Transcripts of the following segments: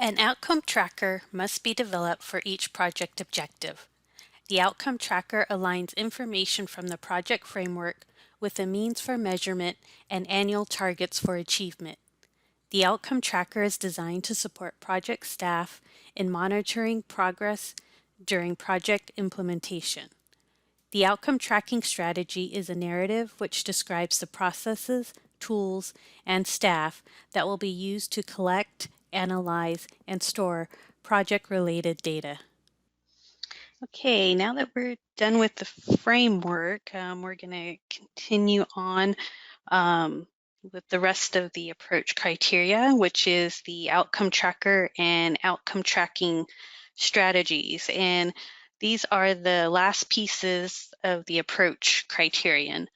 An outcome tracker must be developed for each project objective. The outcome tracker aligns information from the project framework with the means for measurement and annual targets for achievement. The outcome tracker is designed to support project staff in monitoring progress during project implementation. The outcome tracking strategy is a narrative which describes the processes, tools, and staff that will be used to collect, analyze, and store project-related data. Okay, now that we're done with the framework, we're going to continue on with the rest of the approach criteria, which is the outcome tracker and outcome tracking strategies. And these are the last pieces of the approach criterion.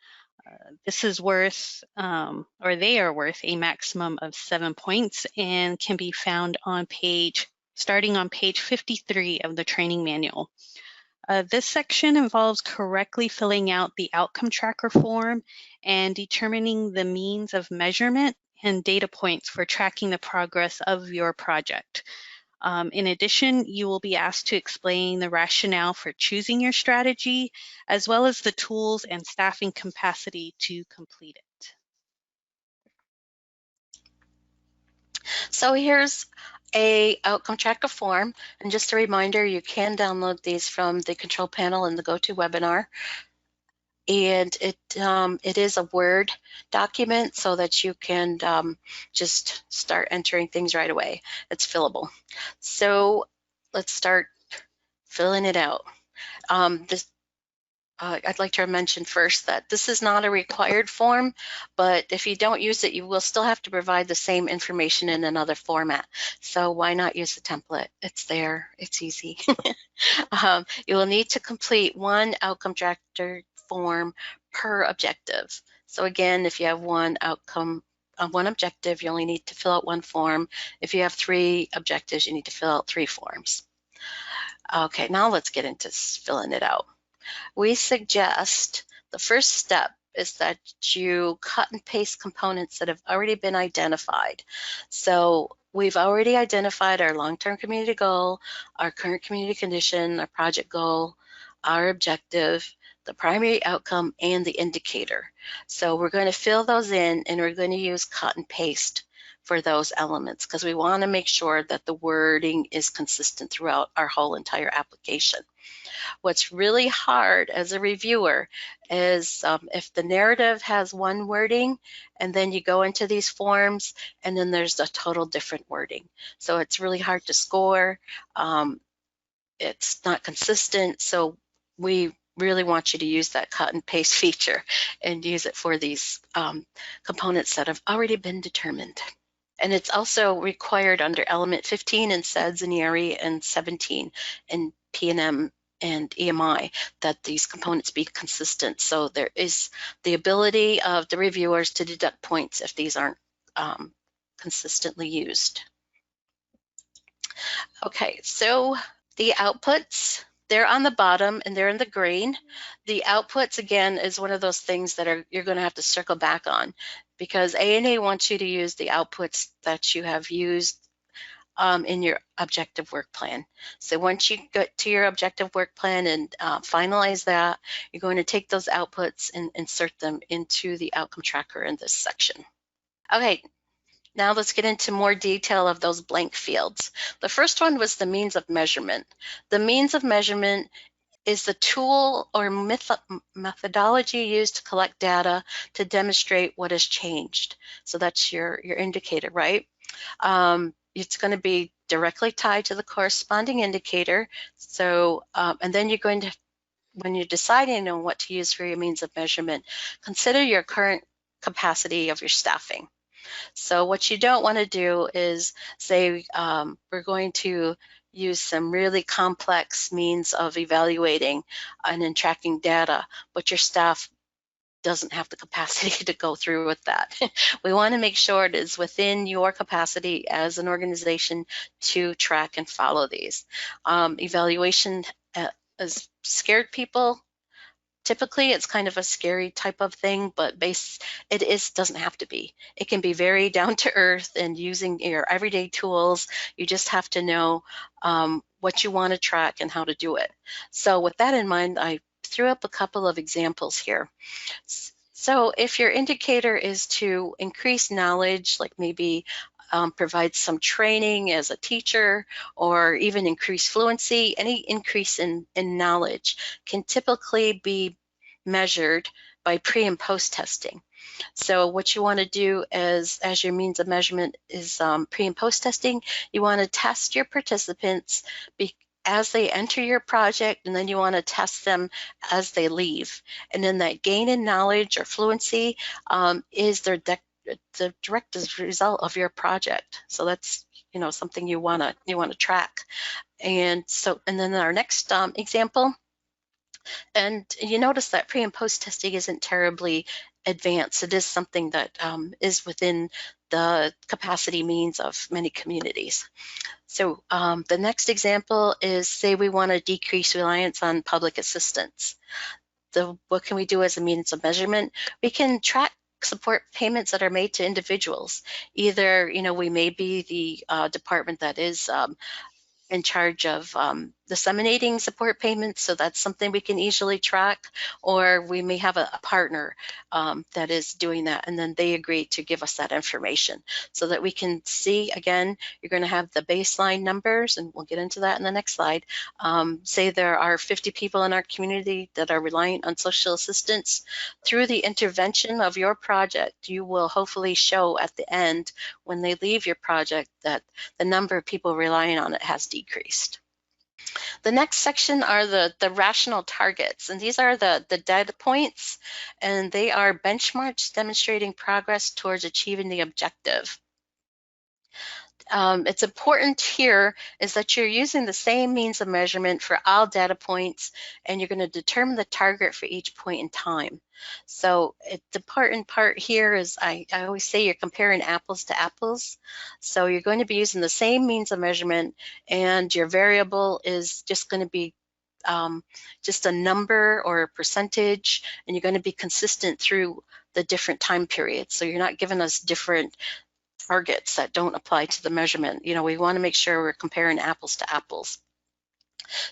This is worth, or they are worth a maximum of 7 points and can be found on starting on page 53 of the training manual. This section involves correctly filling out the outcome tracker form and determining the means of measurement and data points for tracking the progress of your project. In addition, you will be asked to explain the rationale for choosing your strategy, as well as the tools and staffing capacity to complete it. So here's a outcome tracker form, and just a reminder, you can download these from the control panel in the GoToWebinar. And it is a Word document so that you can just start entering things right away. It's fillable. So let's start filling it out. I'd like to mention first that this is not a required form, but if you don't use it, you will still have to provide the same information in another format. So why not use the template? It's there, it's easy. You will need to complete one outcome tracker form per objective. So again, if you have one objective, you only need to fill out one form. If you have 3 objectives, you need to fill out 3 forms. Okay, now let's get into filling it out. We suggest the first step is that you cut and paste components that have already been identified. So we've already identified our long-term community goal, our current community condition, our project goal, our objective, the primary outcome, and the indicator. So we're going to fill those in, and we're going to use cut and paste for those elements because we want to make sure that the wording is consistent throughout our whole entire application. What's really hard as a reviewer is if the narrative has one wording and then you go into these forms and then there's a total different wording. So it's really hard to score. It's not consistent. So we really want you to use that cut and paste feature and use it for these components that have already been determined. And it's also required under element 15 in SEDS and ERE and 17 in P&M and EMI that these components be consistent. So there is the ability of the reviewers to deduct points if these aren't consistently used. Okay, so the outputs, they're on the bottom and they're in the green. The outputs, again, is one of those things that you're going to have to circle back on because ANA wants you to use the outputs that you have used in your objective work plan. So once you get to your objective work plan and finalize that, you're going to take those outputs and insert them into the outcome tracker in this section. Okay, now let's get into more detail of those blank fields. The first one was the means of measurement. The means of measurement is the tool or methodology used to collect data to demonstrate what has changed. So that's your indicator, right? It's going to be directly tied to the corresponding indicator. So, and then you're going to, when you're deciding on what to use for your means of measurement, consider your current capacity of your staffing. So what you don't want to do is say, we're going to use some really complex means of evaluating and then tracking data, but your staff doesn't have the capacity to go through with that. We want to make sure it is within your capacity as an organization to track and follow these. Evaluation has scared people, Typically, it's kind of a scary type of thing, but doesn't have to be. It can be very down to earth and using your everyday tools. You just have to know what you want to track and how to do it. So with that in mind, I threw up a couple of examples here. So if your indicator is to increase knowledge, like maybe provide some training as a teacher or even increase fluency, any increase in knowledge can typically be measured by pre and post testing. So what you want to do as your means of measurement is pre and post testing. You want to test your participants as they enter your project, and then you want to test them as they leave. And then that gain in knowledge or fluency is the direct result of your project. So that's something you want to track. And then our next example. And you notice that pre and post testing isn't terribly advanced. It is something that is within the capacity means of many communities. So the next example is, say we want to decrease reliance on public assistance. What can we do as a means of measurement? We can track support payments that are made to individuals. Either, we may be the department that is in charge of disseminating support payments, so that's something we can easily track, or we may have a partner that is doing that, and then they agree to give us that information so that we can see. Again, you're going to have the baseline numbers, and we'll get into that in the next slide. Say there are 50 people in our community that are reliant on social assistance. Through the intervention of your project, you will hopefully show at the end, when they leave your project, that the number of people relying on it has decreased. The next section are the rational targets, and these are the data points, and they are benchmarks demonstrating progress towards achieving the objective. It's important here is that you're using the same means of measurement for all data points, and you're going to determine the target for each point in time. So the important part here is, I always say, you're comparing apples to apples. So you're going to be using the same means of measurement, and your variable is just going to be just a number or a percentage, and you're going to be consistent through the different time periods. So you're not giving us different targets that don't apply to the measurement. We want to make sure we're comparing apples to apples.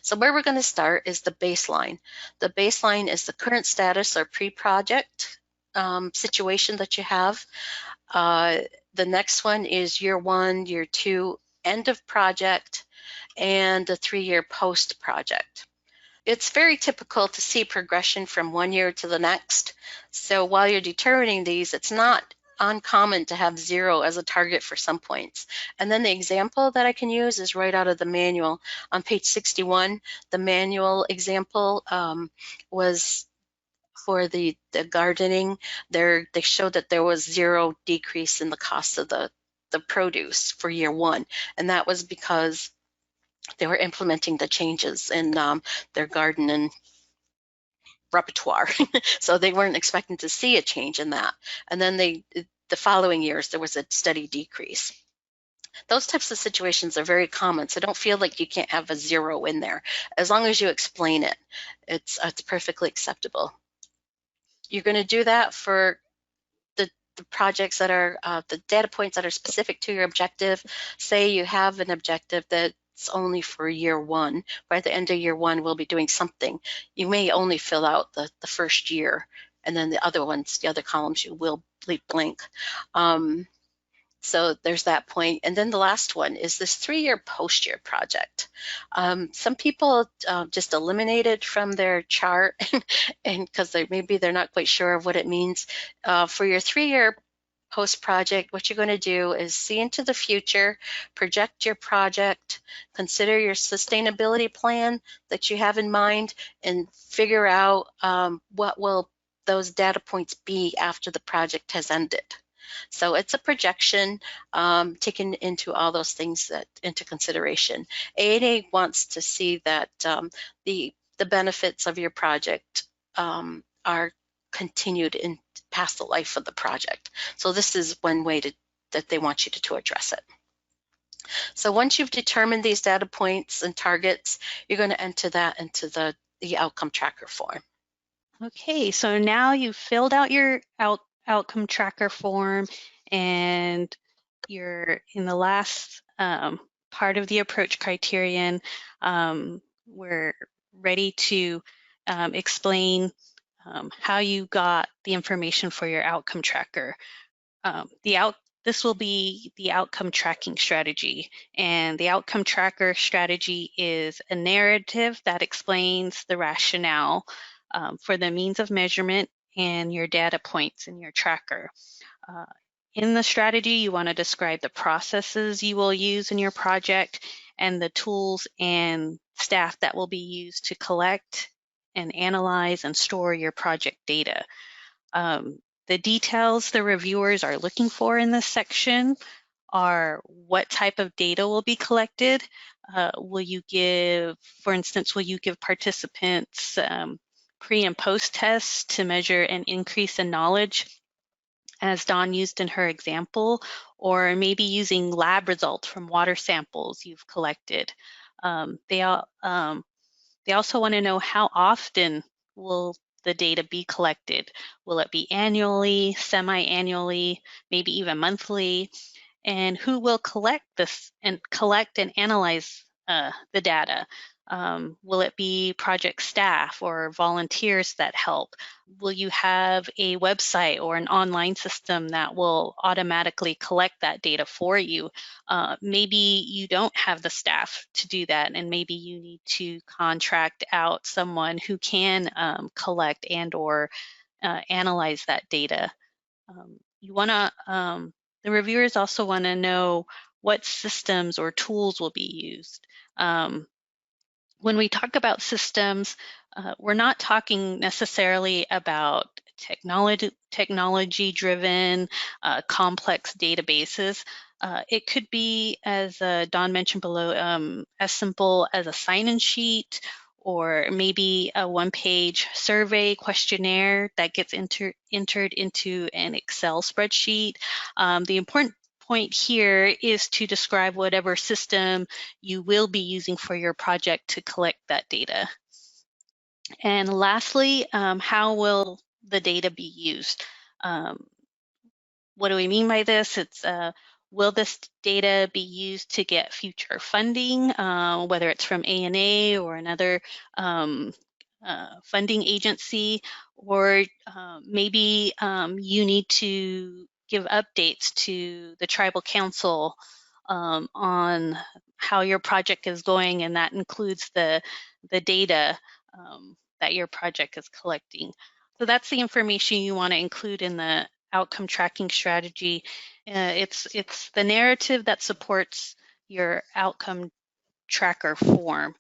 So where we're going to start is the baseline. The baseline is the current status or pre-project situation that you have. The next one is year 1, year 2, end of project, and the 3-year post-project. It's very typical to see progression from one year to the next. So while you're determining these, it's not uncommon to have 0 as a target for some points. And then the example that I can use is right out of the manual. On page 61, the manual example was for the gardening. They showed that there was 0 decrease in the cost of the produce for year 1. And that was because they were implementing the changes in their garden and repertoire. So they weren't expecting to see a change in that. And then the following years, there was a steady decrease. Those types of situations are very common, so don't feel like you can't have a 0 in there. As long as you explain it, it's perfectly acceptable. You're going to do that for the projects that are, the data points that are specific to your objective. Say you have an objective that it's only for year 1. By the end of year 1, we'll be doing something. You may only fill out the first year, and then the other columns, you will leave blank. So there's that point. And then the last one is this 3-year post-year project. Some people just eliminate it from their chart, and because maybe they're not quite sure of what it means. For your 3-year post-project, what you're going to do is see into the future, project your project, consider your sustainability plan that you have in mind, and figure out what will those data points be after the project has ended. So it's a projection, taking into all those things into consideration. ANA wants to see that the benefits of your project are continued in past the life of the project. So this is one way that they want you to address it. So once you've determined these data points and targets, you're going to enter that into the outcome tracker form. Okay, so now you've filled out your outcome tracker form, and you're in the last part of the approach criterion. We're ready to explain how you got the information for your outcome tracker. This will be the outcome tracking strategy, and the outcome tracker strategy is a narrative that explains the rationale for the means of measurement and your data points in your tracker. Uh, in the strategy, you want to describe the processes you will use in your project and the tools and staff that will be used to collect and analyze and store your project data. The details the reviewers are looking for in this section are what type of data will be collected. Will you give, for instance, will you give participants pre and post tests to measure an increase in knowledge, as Dawn used in her example, or maybe using lab results from water samples you've collected? They also want to know how often will the data be collected. Will it be annually, semi-annually, maybe even monthly? And who will collect and analyze the data? Will it be project staff or volunteers that help? Will you have a website or an online system that will automatically collect that data for you? Maybe you don't have the staff to do that, and maybe you need to contract out someone who can collect and or analyze that data. You want to The reviewers also want to know what systems or tools will be used. When we talk about systems, we're not talking necessarily about technology-driven, complex databases. It could be, as Dawn mentioned below, as simple as a sign-in sheet, or maybe a one-page survey questionnaire that gets entered into an Excel spreadsheet. The important point here is to describe whatever system you will be using for your project to collect that data. And lastly, how will the data be used? What do we mean by this? Will this data be used to get future funding, whether it's from ANA or another funding agency, or maybe you need to give updates to the tribal council on how your project is going, and that includes the data that your project is collecting. So that's the information you want to include in the outcome tracking strategy. It's the narrative that supports your outcome tracker form.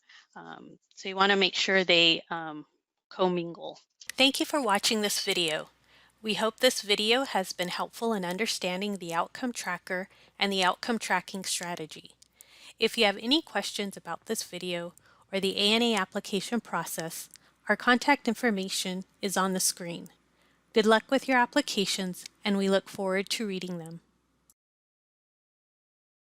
So you want to make sure they commingle. Thank you for watching this video. We hope this video has been helpful in understanding the outcome tracker and the outcome tracking strategy. If you have any questions about this video or the ANA application process, our contact information is on the screen. Good luck with your applications, and we look forward to reading them.